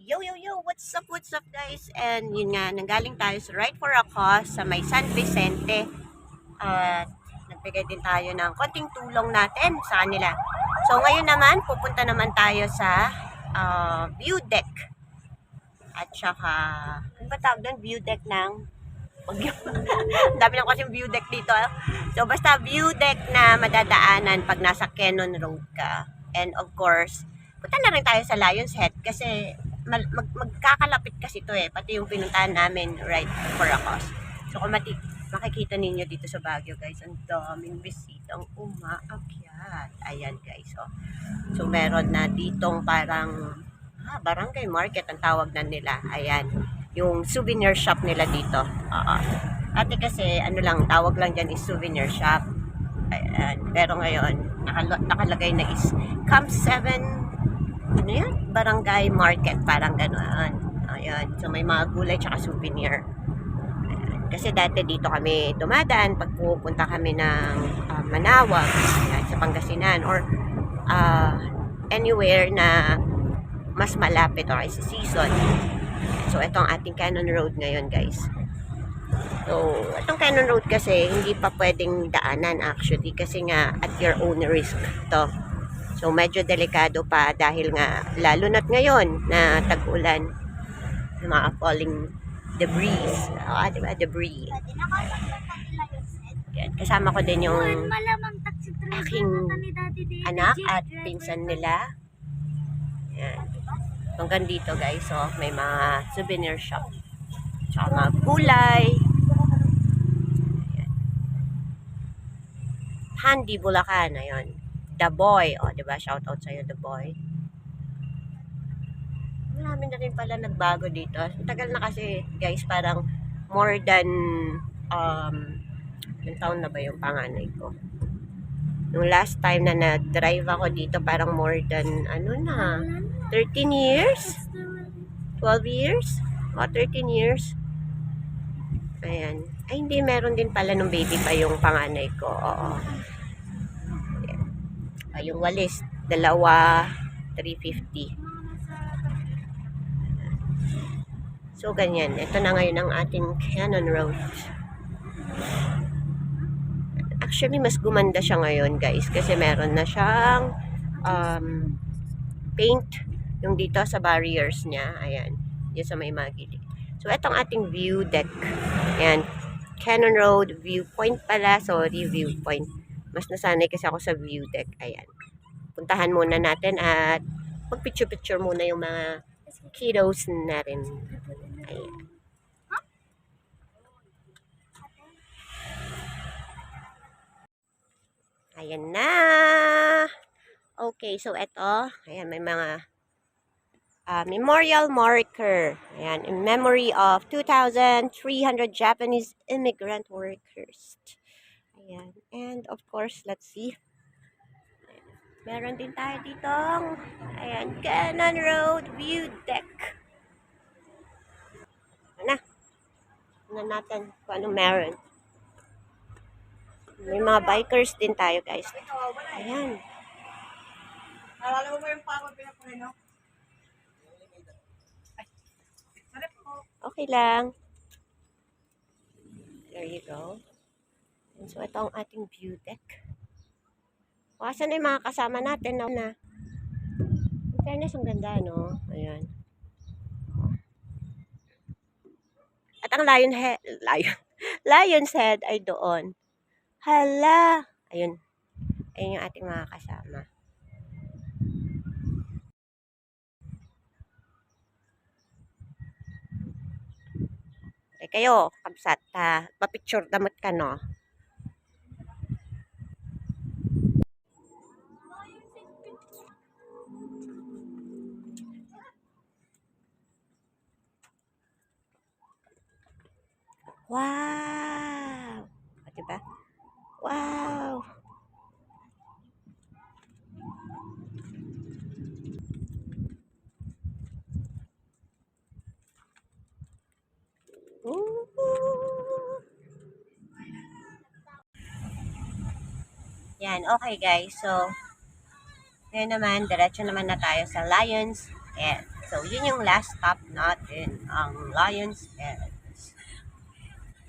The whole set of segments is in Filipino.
Yo, what's up guys? And yun nga, nanggaling tayo sa Right for a Cause sa may San Vicente. At nagbigay din tayo ng konting tulong natin sa kanila. So ngayon naman, pupunta naman tayo sa view deck. At saka, ano ba tawag doon? View deck ng Bagyo. Ang dami lang kasi view deck dito. So basta view deck na madadaanan pag nasa Cannon Road ka. And of course, punta na rin tayo sa Lion's Head kasi magkakalapit kasi to eh. Pati yung pinuntahan namin right for a cause. So kung makikita ninyo dito sa Baguio guys, ang daming bisitang umaakyat. Ayan guys. So meron na ditong parang barangay market ang tawag na nila. Ayan. Yung souvenir shop nila dito. Ate kasi ano lang, tawag lang dyan is souvenir shop. Ayan. Pero ngayon, nakalagay na is Camp 7 ano yan? Barangay market. Parang gano'n. Ayan. So may mga gulay tsaka souvenir. Ayan. Kasi dati dito kami dumadaan pag pupunta kami ng Manawag, ayan, sa Pangasinan or anywhere na mas malapit or sa season. So, ito ang ating Cannon Road ngayon, guys. So, itong Cannon Road kasi, hindi pa pwedeng daanan actually, kasi nga, at your own risk to. So, medyo delikado pa dahil nga, lalo na't ngayon na tag-ulan, mga falling debris. Diba? Debris. Yan. Kasama ko din yung aking anak at pinsan nila. Yan. Hanggang dito guys, so may mga souvenir shop. Tsaka mga gulay. Ayan. Handy Bulacan, ayun. The Boy, diba? Shout out sa'yo, The Boy. Marami na rin pala nagbago dito. Tagal na kasi guys, parang more than ilang taon na ba yung panganay ko? Nung last time na na-drive ako dito, parang more than 13 years? 12 years? O, 13 years. Ayan. Ay, hindi. Meron din pala nung baby pa yung panganay ko. Oo. Ay, yung walis. Dalawa, 350. So, ganyan. Ito na ngayon ang ating Cannon Road. Actually, mas gumanda siya ngayon, guys. Kasi meron na siyang paint yung dito sa barriers niya. Ayan. Yung sa may magili. So, itong ating view deck. Ayan. Cannon Road viewpoint pala. Sorry, viewpoint. Mas nasanay kasi ako sa view deck. Ayan. Puntahan muna natin at magpicture-picture muna yung mga kiddos na rin. Ayan. Ayan na. Okay, so ito. Ayan, may mga memorial marker. Ayan, in memory of 2,300 Japanese immigrant workers. Ayan, and of course, let's see. Ayan. Meron din tayo ditong, ayan, Cannon Road View Deck. Ano natin kung ano meron. May mga bikers din tayo, guys. Ayan. Nalala mo yung pangod pinapunin, no? Okay lang. There you go. And so, ito ang ating view deck. Asan na yung mga kasama natin na? In fairness, ang ganda, no? Ayan. At ang Lion's Head ay doon. Hala! Ayun. Ayun yung ating mga kasama. Kayo, kabsat, papicture damat ka, no? Wow! Diba? Wow! Yan, okay guys. So, ngayon naman, diretso naman na tayo sa Lion's Head. So, yun yung last stop natin, ang Lion's Head.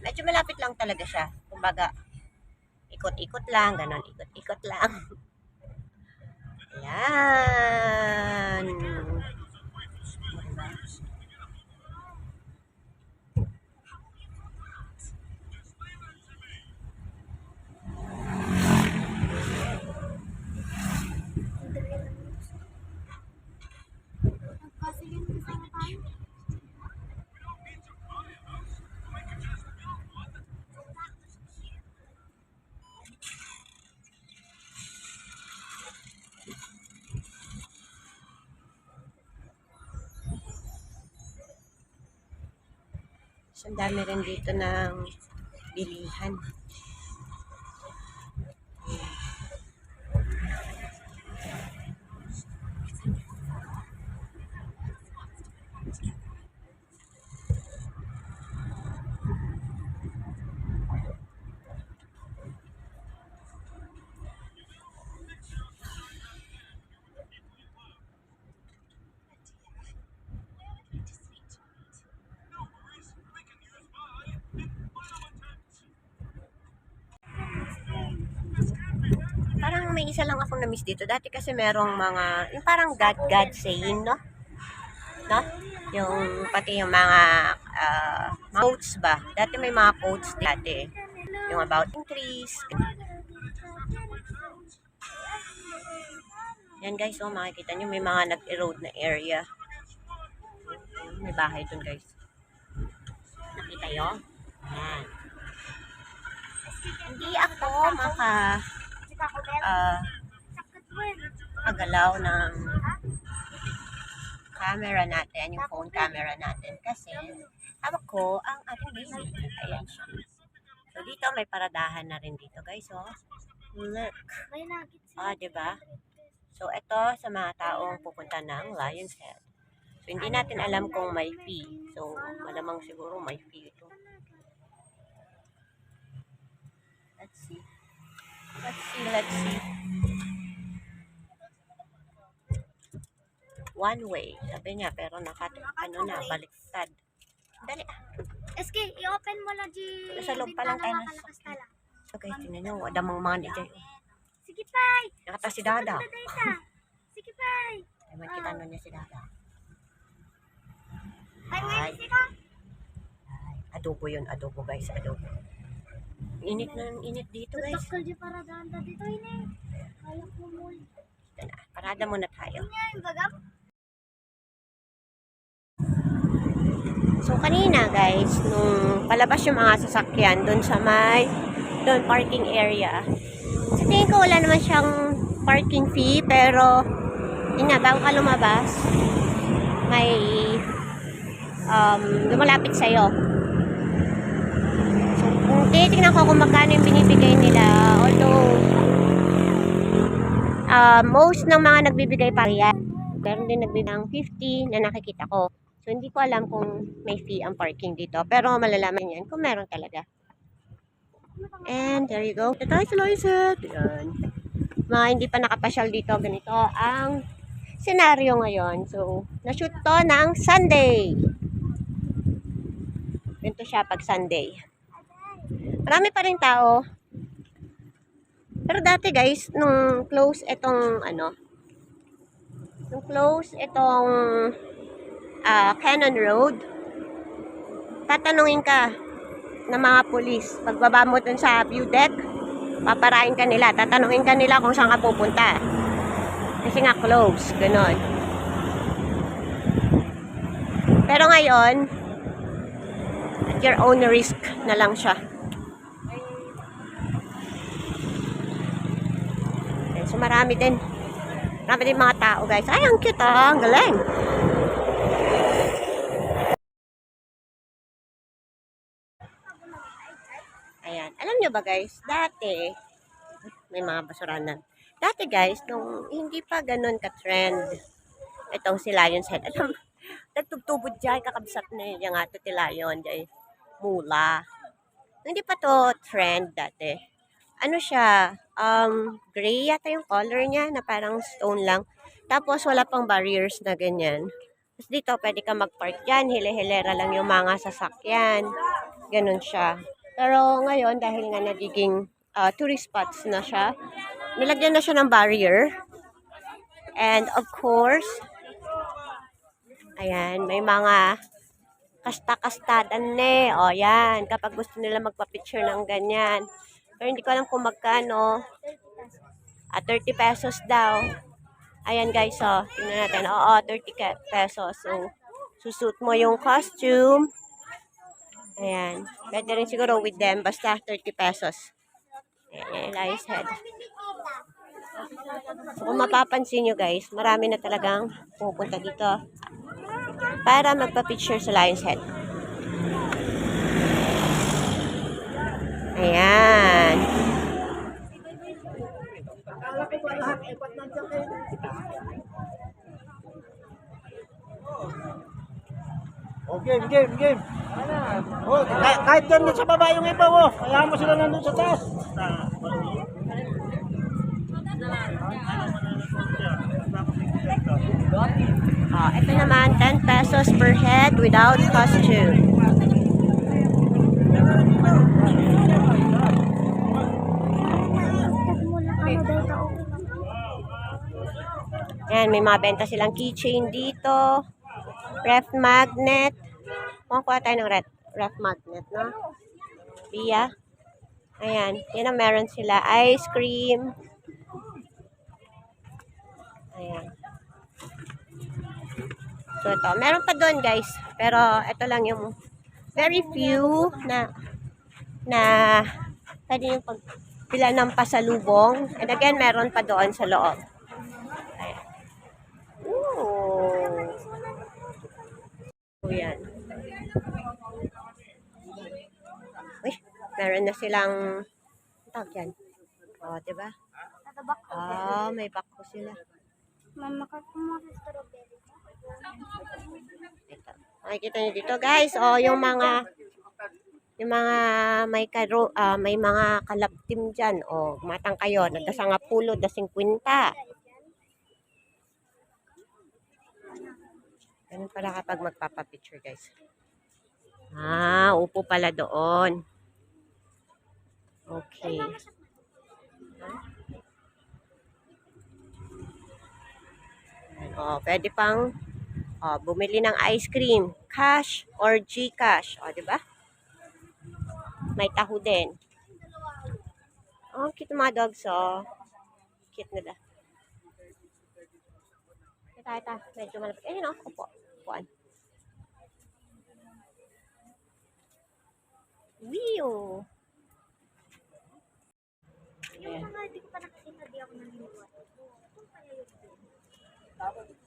Medyo malapit lang talaga siya. Kumbaga, ikot-ikot lang, ganon, ikot-ikot lang. Ayan. So, ang dami rin dito ng bilihan. Parang may isa lang akong na-miss dito. Dati kasi merong mga, yung parang God saying, no? No? Yung, pati yung mga quotes ba? Dati may mga quotes dati. Yung about increase. Yan guys, so makikita nyo may mga nag-erode na area. May bahay dun guys. Nakita nyo? Yan. Hindi ako makagalaw ng camera natin, yung phone camera natin. Kasi, hawak ko ang ating baby. Ayan siya. So, dito may paradahan na rin dito guys, oh. Look. Diba? So, ito sa mga taong pupunta ng Lion's Head. So, hindi natin alam kung may fee. So, malamang siguro may fee ito. Let's see. Let's see. One way. Sabi niya, pero baliktad. Dali. SK, i-open mo lang di Sa loob pa lang tayo na sasakyan. Okay, tingnan nyo. Damang mga ni Jay. Sige, Pai. Nakata si Dada. Sige, Pai. Ay, makita nun niya si Dada. Ay, sila. Adobo yun. Adobo guys. Adobo. Init na init dito guys. Takal di para danda dito ini. Kaya ko mo. Parada muna tayo. Yung bagam. So kanina guys, nung palabas yung mga sasakyan doon sa doon parking area. Sa tingin ko wala naman siyang parking fee, pero yun nga, bago ka lumabas, may lumalapit sa'yo. So kung titignan ko kung magkano yung binibigay nila, although most ng mga nagbibigay pa yan, meron din nagbibigay ng 50 na nakikita ko. So, hindi ko alam kung may fee ang parking dito. Pero, malalaman yan kung meron talaga. And, there you go. Ito tayo sa Loiset. Yan. Mga hindi pa nakapasyal dito. Ganito ang senaryo ngayon. So, na-shoot to ng Sunday. Ganito siya pag Sunday. Marami pa rin tao. Pero dati guys, nung close itong, Cannon Road, tatanungin ka ng mga pulis. Pagbaba mo dun sa view deck, paparain ka nila. Tatanungin ka nila kung saan ka pupunta. Kasi nga close, ganon. Pero ngayon, at your own risk na lang siya. So marami din mga tao guys. Ay, ang cute ang galing. Ayan. Alam nyo ba guys, dati, may mga basuranan. Dati guys, nung hindi pa ganun ka-trend, itong si Lion's Head. Alam, nagtugtubod dyan, kakabsat na yung nga ito ti Lion, dyan, mula. Hindi pa to trend dati. Ano siya, gray yata yung color niya, na parang stone lang. Tapos wala pang barriers na ganyan. Tapos dito, pwede ka mag-park dyan. Hile-hilera lang yung mga sasakyan. Ganun siya. Pero ngayon, dahil nga nagiging tourist spots na siya, nilagyan na siya ng barrier. And of course, ayan, may mga kasta-kastadan O, yan. Kapag gusto nila magpa-picture ng ganyan. Pero hindi ko alam kung magkano. 30 pesos daw. Ayan guys, tingnan natin. Oo, 30 pesos. So, susuot mo yung costume. Ayan. Pwede rin siguro with them. Basta 30 pesos. Ayan, Lion's Head. So, kung mapapansin nyo guys, marami na talagang pupunta dito para magpa-picture sa Lion's Head. Ayan. Oh, game. Oh, kahit doon sa baba yung iba mo. Kaya mo sila nandun sa taas. Ito naman, 10 pesos per head without costume. Ayan, may mga benta silang keychain dito. Ref magnet. Kuha tayo ng ref magnet, no? Bia. Ayan, yan ang meron sila. Ice cream. Ayan. So, ito. Meron pa doon, guys. Pero, ito lang yung very few na pwede yung pagpila ng pasalubong. And again, meron pa doon sa loob. Ayan. Ooh. Ayan. Uy, meron na silang tawag yan. Diba? May bako sila. Mama, mo sa strawberry. Ito. Makikita niyo dito, guys. Yung mga may mga kalabtim diyan. Matang kayo, nagdasanga pulo, 50. Ganun pala kapag magpapapicture, guys. Upo pala doon. Okay. Pwede pang bumili ng ice cream, cash or GCash. Diba? May taho din. Cute mga dogs, Cute nila. Ito. Medyo malapit. Ayun, upuan. Weo. Hindi ko pa nakakita, di ako naniniwala.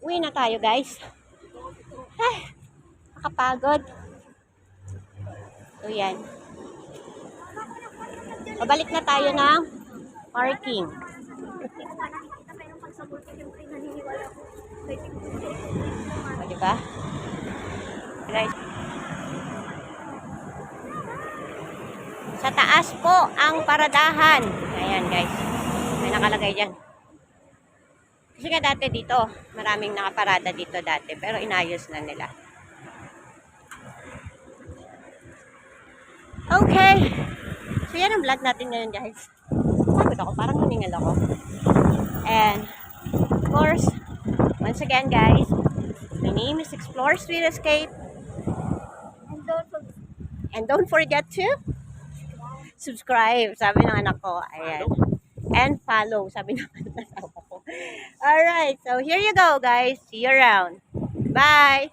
Uwi na tayo, guys. Nakapagod. So, yan. Pabalik na tayo ng parking. Diba? Right. Sa taas po ang paradahan. Ayan, guys. May nakalagay dyan. Kasi nga dati dito, maraming nakaparada dito dati, pero inayos na nila. Okay. So yan ang vlog natin ngayon, guys. Pagod ako, parang humingal ako. And, of course, once again, guys, my name is Explore Sweet Escape. And don't forget to subscribe, sabi ng anak ko. Ayan. And follow, sabi naman ng asawa ko. Alright, so here you go, guys. See you around. Bye!